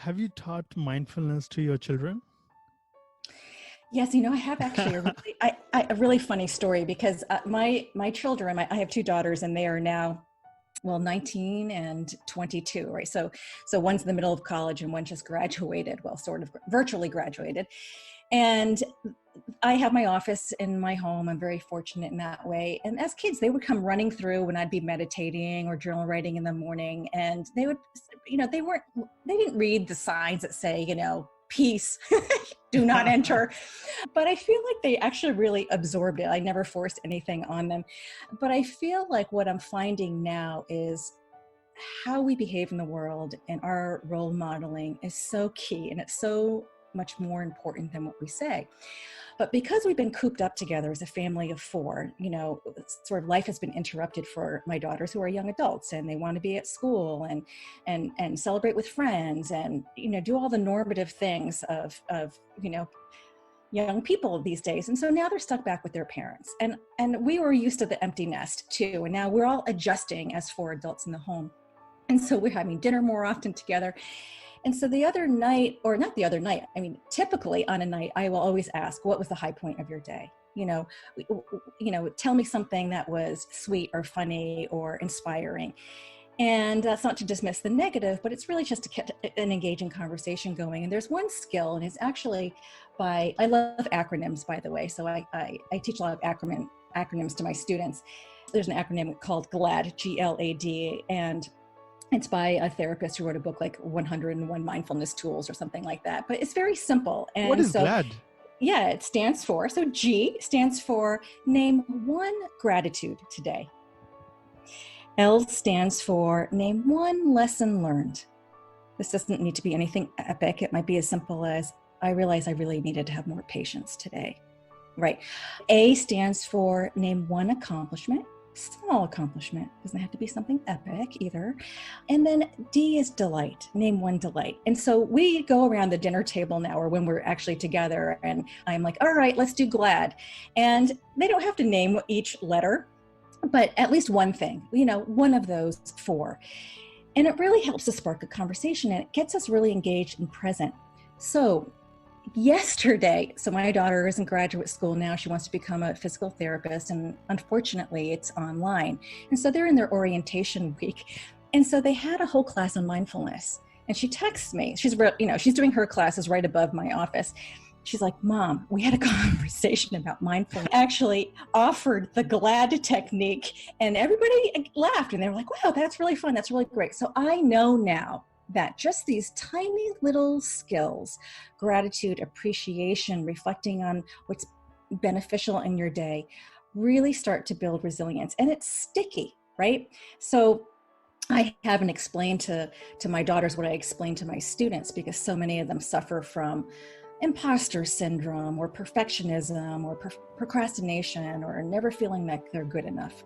Have you taught mindfulness to your children? Yes, I have actually a really funny story because my children, I have two daughters, and they are now 19 and 22, right? So one's in the middle of college and one just graduated, well, sort of virtually graduated. And I have my office in my home. I'm very fortunate in that way. And as kids, they would come running through when I'd be meditating or journal writing in the morning. And they would, they didn't read the signs that say, peace, do not enter. But I feel like they actually really absorbed it. I never forced anything on them. But I feel like what I'm finding now is how we behave in the world and our role modeling is so key, and it's so much more important than what we say. But because we've been cooped up together as a family of four, sort of life has been interrupted for my daughters, who are young adults, and they want to be at school and celebrate with friends and, do all the normative things of young people these days. And so now they're stuck back with their parents. And we were used to the empty nest too. And now we're all adjusting as four adults in the home. And so we're having dinner more often together. And so the other night, or not the other night, typically on a night, I will always ask, what was the high point of your day? Tell me something that was sweet or funny or inspiring. And that's not to dismiss the negative, but it's really just to get an engaging conversation going. And there's one skill, and it's actually I love acronyms, by the way. So I teach a lot of acronyms to my students. There's an acronym called G.L.A.D, G.L.A.D, and it's by a therapist who wrote a book like 101 Mindfulness Tools or something like that. But it's very simple. And what is GLAD? Yeah, it stands for, so G stands for name one gratitude today. L stands for name one lesson learned. This doesn't need to be anything epic. It might be as simple as, I realized I really needed to have more patience today. Right. A stands for name one accomplishment. Small accomplishment. Doesn't have to be something epic either. And then D is delight. Name one delight. And so we go around the dinner table now, or when we're actually together, and I'm like, all right, let's do GLAD. And they don't have to name each letter, but at least one thing, one of those four. And it really helps to spark a conversation, and it gets us really engaged and present. So my daughter is in graduate school now. She wants to become a physical therapist, and unfortunately it's online. And so they're in their orientation week. And so they had a whole class on mindfulness, and she texts me. She's doing her classes right above my office. She's like, Mom, we had a conversation about mindfulness. Actually offered the GLAD technique, and everybody laughed, and they were like, wow, that's really fun. That's really great. So I know now that just these tiny little skills, gratitude, appreciation, reflecting on what's beneficial in your day, really start to build resilience. And it's sticky, right? So I haven't explained to my daughters what I explained to my students, because so many of them suffer from imposter syndrome or perfectionism or procrastination or never feeling like they're good enough.